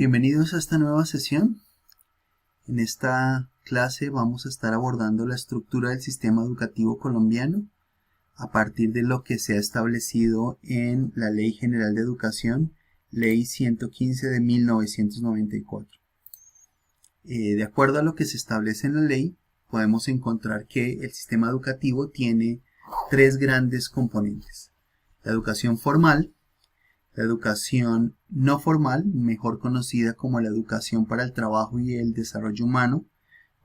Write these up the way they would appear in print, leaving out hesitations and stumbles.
Bienvenidos a esta nueva sesión. En esta clase vamos a estar abordando la estructura del sistema educativo colombiano a partir de lo que se ha establecido en la Ley General de Educación, Ley 115 de 1994. De acuerdo a lo que se establece en la ley, podemos encontrar que el sistema educativo tiene tres grandes componentes: la educación formal, la educación no formal, mejor conocida como la educación para el trabajo y el desarrollo humano,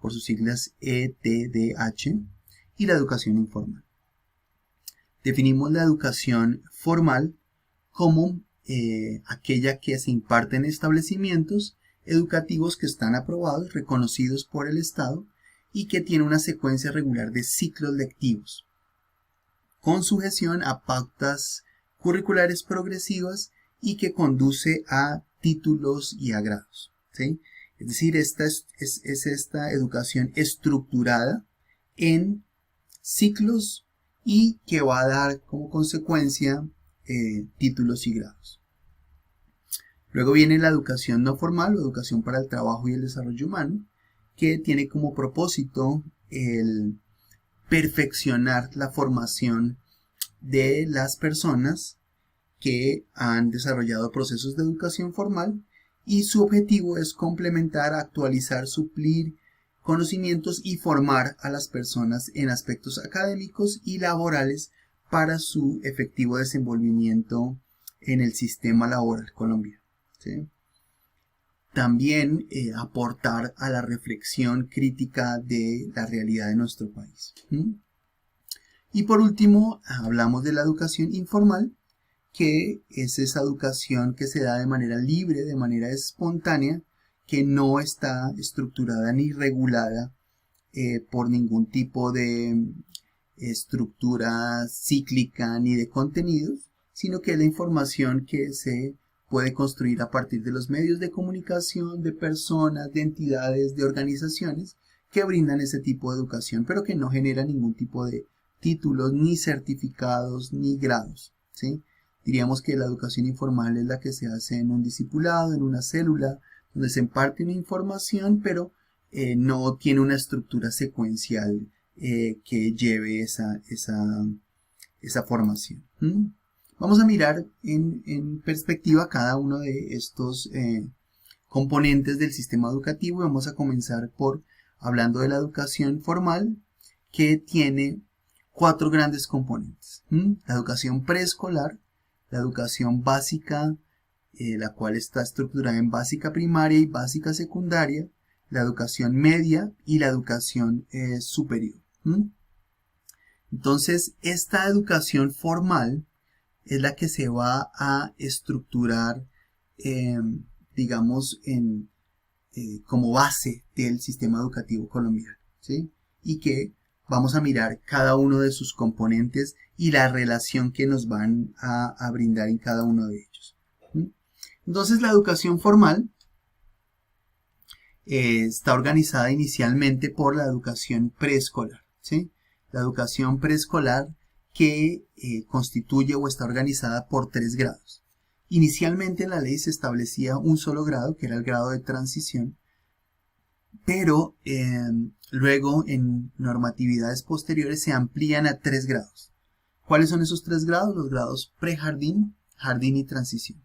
por sus siglas ETDH, y la educación informal. Definimos la educación formal como aquella que se imparte en establecimientos educativos que están aprobados, reconocidos por el Estado y que tiene una secuencia regular de ciclos lectivos, con sujeción a pautas curriculares progresivas y que conduce a títulos y a grados, ¿sí? Es decir, esta educación estructurada en ciclos y que va a dar como consecuencia títulos y grados. Luego viene la educación no formal o educación para el trabajo y el desarrollo humano, que tiene como propósito el perfeccionar la formación de las personas que han desarrollado procesos de educación formal, y su objetivo es complementar, actualizar, suplir conocimientos y formar a las personas en aspectos académicos y laborales para su efectivo desenvolvimiento en el sistema laboral colombiano, ¿sí? También aportar a la reflexión crítica de la realidad de nuestro país. Y por último, hablamos de la educación informal, que es esa educación que se da de manera libre, de manera espontánea, que no está estructurada ni regulada por ningún tipo de estructura cíclica ni de contenidos, sino que es la información que se puede construir a partir de los medios de comunicación, de personas, de entidades, de organizaciones que brindan ese tipo de educación, pero que no genera ningún tipo de títulos, ni certificados, ni grados, ¿sí? Diríamos que la educación informal es la que se hace en un discipulado, en una célula, donde se imparte una información, pero no tiene una estructura secuencial que lleve esa formación. Vamos a mirar en perspectiva cada uno de estos componentes del sistema educativo. Vamos a comenzar por hablando de la educación formal, que tiene cuatro grandes componentes. La educación preescolar, la educación básica, la cual está estructurada en básica primaria y básica secundaria, la educación media y la educación superior. Entonces, esta educación formal es la que se va a estructurar, digamos, como base del sistema educativo colombiano, ¿sí? Y que vamos a mirar cada uno de sus componentes y la relación que nos van a brindar en cada uno de ellos. Entonces, la educación formal está organizada inicialmente por la educación preescolar, ¿sí? La educación preescolar que constituye o está organizada por 3 grados. Inicialmente en la ley se establecía un solo grado, que era el grado de transición, pero luego en normatividades posteriores se amplían a 3 grados. ¿Cuáles son esos 3 grados? Los grados prejardín, jardín y transición.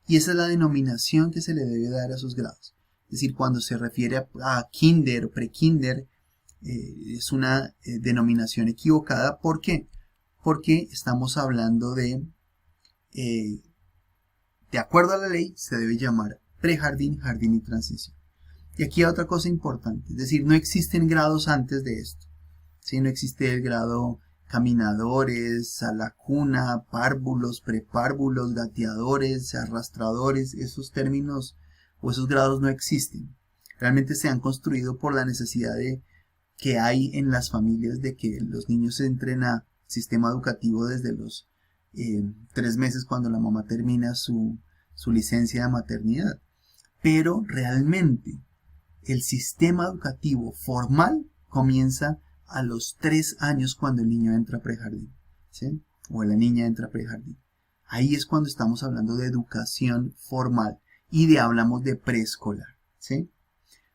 Y esa es la denominación que se le debe dar a esos grados. Es decir, cuando se refiere a kinder, prekinder, es una denominación equivocada. ¿Por qué? Porque estamos hablando de acuerdo a la ley, se debe llamar prejardín, jardín y transición. Y aquí hay otra cosa importante, es decir, no existen grados antes de esto, ¿sí? No existe el grado caminadores, a la cuna, párvulos, prepárvulos, gateadores, arrastradores. Esos términos o esos grados no existen. Realmente se han construido por la necesidad que hay en las familias de que los niños entren a sistema educativo desde los 3 meses, cuando la mamá termina su licencia de maternidad. Pero realmente el sistema educativo formal comienza a los 3 años, cuando el niño entra a prejardín, ¿sí? O la niña entra a prejardín. Ahí es cuando estamos hablando de educación formal. y hablamos de preescolar, ¿sí?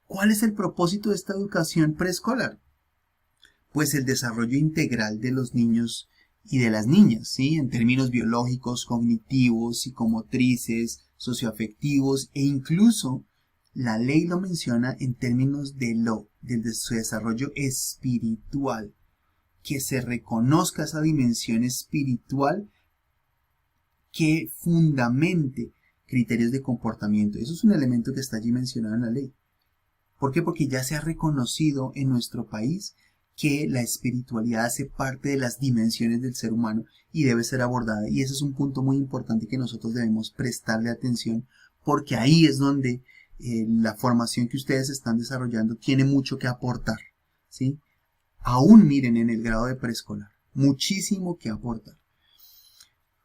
¿Cuál es el propósito de esta educación preescolar? Pues el desarrollo integral de los niños y de las niñas, ¿sí? En términos biológicos, cognitivos, psicomotrices, socioafectivos e incluso la ley lo menciona en términos de su desarrollo espiritual, que se reconozca esa dimensión espiritual que fundamente criterios de comportamiento. Eso es un elemento que está allí mencionado en la ley. ¿Por qué? Porque ya se ha reconocido en nuestro país que la espiritualidad hace parte de las dimensiones del ser humano y debe ser abordada. Y ese es un punto muy importante que nosotros debemos prestarle atención, porque ahí es donde la formación que ustedes están desarrollando tiene mucho que aportar, ¿sí? Aún miren en el grado de preescolar, muchísimo que aportar.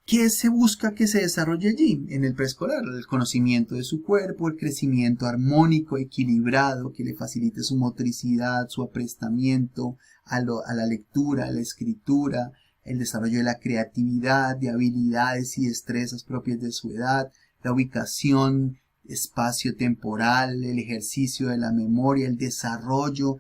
¿Qué se busca que se desarrolle allí en el preescolar? El conocimiento de su cuerpo, el crecimiento armónico, equilibrado, que le facilite su motricidad, su aprestamiento a la lectura, a la escritura, el desarrollo de la creatividad, de habilidades y destrezas propias de su edad, la ubicación espacio-temporal, el ejercicio de la memoria, el desarrollo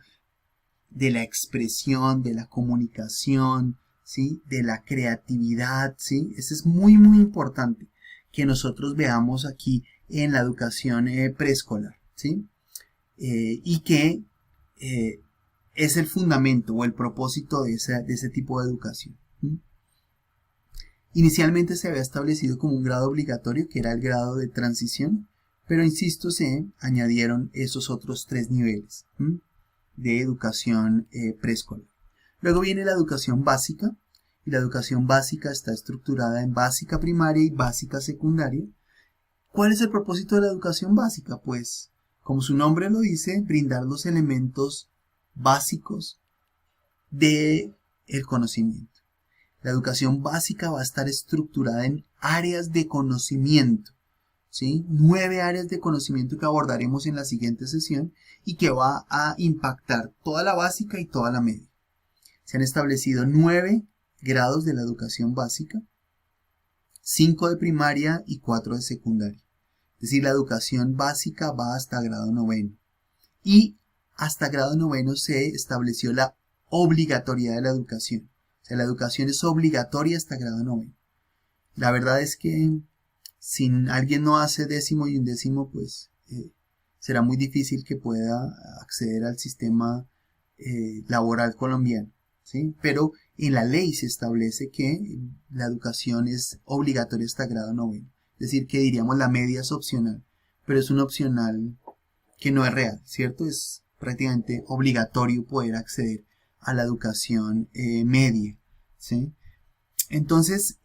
de la expresión, de la comunicación, ¿sí? De la creatividad, ¿sí? Eso es muy, muy importante que nosotros veamos aquí en la educación preescolar, ¿sí? Y que es el fundamento o el propósito de ese tipo de educación. ¿Sí? Inicialmente se había establecido como un grado obligatorio, que era el grado de transición, pero insisto, se añadieron esos otros 3 niveles de educación preescolar. Luego viene la educación básica, y la educación básica está estructurada en básica primaria y básica secundaria. ¿Cuál es el propósito de la educación básica? Pues, como su nombre lo dice, brindar los elementos básicos del conocimiento. La educación básica va a estar estructurada en áreas de conocimiento, ¿sí? 9 áreas de conocimiento que abordaremos en la siguiente sesión y que va a impactar toda la básica y toda la media. Se han establecido 9 grados de la educación básica, 5 de primaria y 4 de secundaria. Es decir, la educación básica va hasta grado 9. Y hasta grado 9 se estableció la obligatoriedad de la educación. O sea, la educación es obligatoria hasta grado 9. La verdad es que si alguien no hace 10º y 11º, pues será muy difícil que pueda acceder al sistema laboral colombiano, ¿sí? Pero en la ley se establece que la educación es obligatoria hasta grado 9. Es decir, que diríamos la media es opcional, pero es un opcional que no es real, ¿cierto? Es prácticamente obligatorio poder acceder a la educación media, ¿sí? Entonces,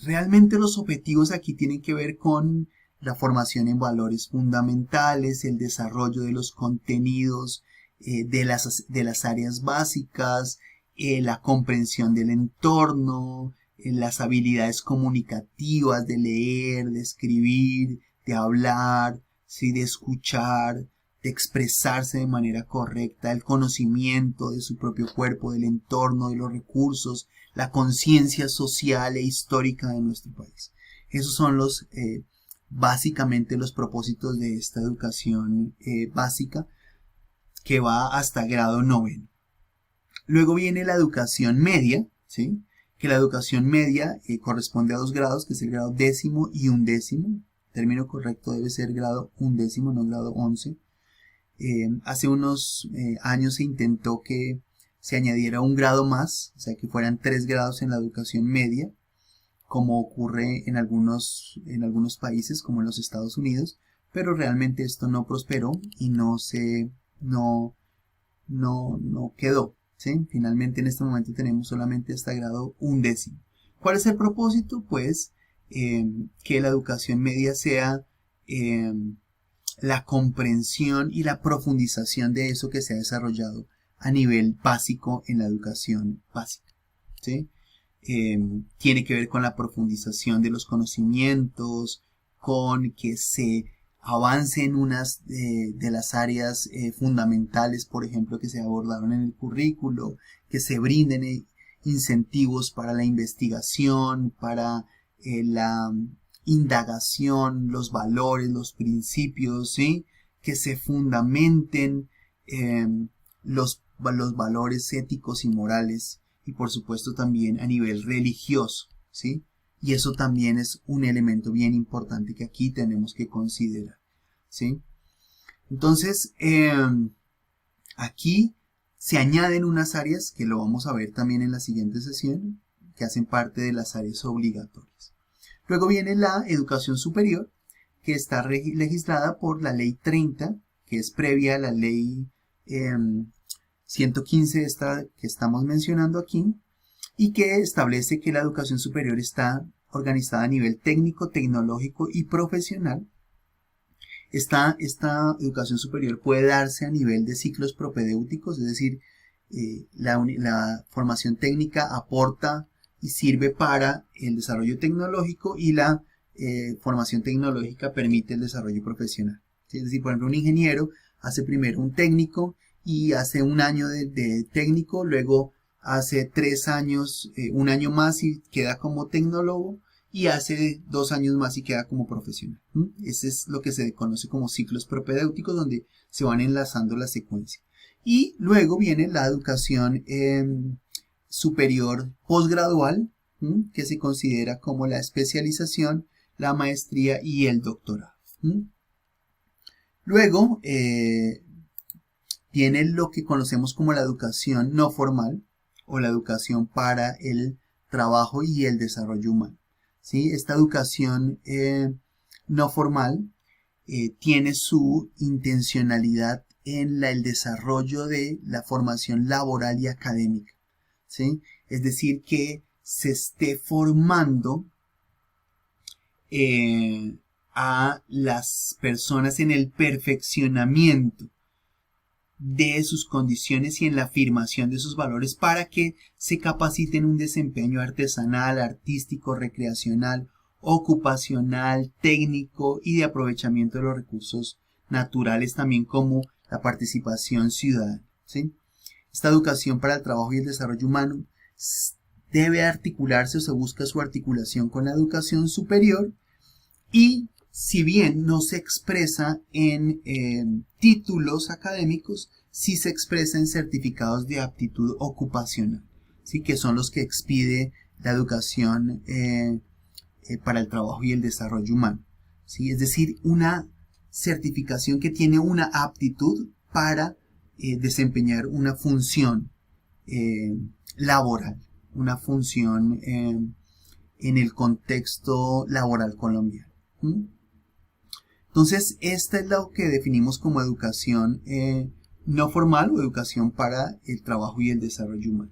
realmente los objetivos aquí tienen que ver con la formación en valores fundamentales, el desarrollo de los contenidos de las áreas básicas, la comprensión del entorno, las habilidades comunicativas de leer, de escribir, de hablar, ¿sí? De escuchar, de expresarse de manera correcta, el conocimiento de su propio cuerpo, del entorno, de los recursos, la conciencia social e histórica de nuestro país. Esos son básicamente los propósitos de esta educación básica que va hasta grado 9. Luego viene la educación media, ¿sí? Que la educación media corresponde a 2 grados, que es el grado 10º y 11º. El término correcto debe ser grado 11º, no grado 11. Hace unos años se intentó que se añadiera un grado más, o sea que fueran 3 grados en la educación media, como ocurre en algunos países como en los Estados Unidos, pero realmente esto no prosperó y no quedó, ¿sí? Finalmente en este momento tenemos solamente hasta grado 11. ¿Cuál es el propósito? Pues que la educación media sea la comprensión y la profundización de eso que se ha desarrollado a nivel básico en la educación básica, ¿sí? Tiene que ver con la profundización de los conocimientos, con que se avance en unas de las áreas fundamentales, por ejemplo, que se abordaron en el currículo, que se brinden incentivos para la investigación, para indagación, los valores, los principios, ¿sí? Que se fundamenten los valores éticos y morales, y por supuesto también a nivel religioso, ¿sí? Y eso también es un elemento bien importante que aquí tenemos que considerar, ¿sí? Entonces, aquí se añaden unas áreas que lo vamos a ver también en la siguiente sesión, que hacen parte de las áreas obligatorias. Luego viene la educación superior, que está legislada por la ley 30, que es previa a la ley 115 que estamos mencionando aquí, y que establece que la educación superior está organizada a nivel técnico, tecnológico y profesional. Esta educación superior puede darse a nivel de ciclos propedéuticos, es decir, la formación técnica aporta y sirve para el desarrollo tecnológico, y la formación tecnológica permite el desarrollo profesional. Es decir, por ejemplo, un ingeniero hace primero un técnico y hace un año de técnico, luego hace 3 años, un año más y queda como tecnólogo, y hace 2 años más y queda como profesional. Ese es lo que se conoce como ciclos propedéuticos, donde se van enlazando la secuencia. Y luego viene la educación superior posgradual, que se considera como la especialización, la maestría y el doctorado. Luego viene lo que conocemos como la educación no formal, o la educación para el trabajo y el desarrollo humano. ¿Sí? Esta educación no formal tiene su intencionalidad en el desarrollo de la formación laboral y académica, ¿sí? Es decir, que se esté formando a las personas en el perfeccionamiento de sus condiciones y en la afirmación de sus valores, para que se capaciten en un desempeño artesanal, artístico, recreacional, ocupacional, técnico y de aprovechamiento de los recursos naturales, también como la participación ciudadana, ¿sí? Esta educación para el trabajo y el desarrollo humano debe articularse, o se busca su articulación con la educación superior, y si bien no se expresa en títulos académicos, sí se expresa en certificados de aptitud ocupacional, ¿sí? Que son los que expide la educación para el trabajo y el desarrollo humano, ¿sí? Es decir, una certificación que tiene una aptitud para desempeñar una función laboral, una función en el contexto laboral colombiano. Entonces, esta es lo que definimos como educación no formal, o educación para el trabajo y el desarrollo humano.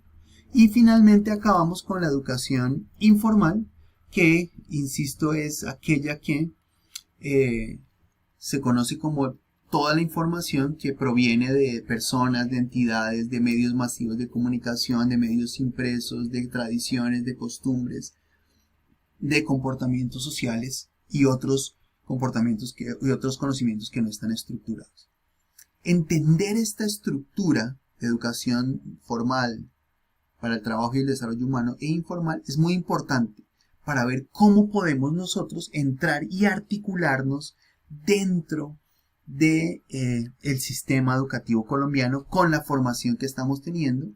Y finalmente acabamos con la educación informal, que, insisto, es aquella que se conoce como toda la información que proviene de personas, de entidades, de medios masivos de comunicación, de medios impresos, de tradiciones, de costumbres, de comportamientos sociales y otros comportamientos y otros conocimientos que no están estructurados. Entender esta estructura de educación formal para el trabajo y el desarrollo humano e informal es muy importante para ver cómo podemos nosotros entrar y articularnos dentro de el sistema educativo colombiano con la formación que estamos teniendo,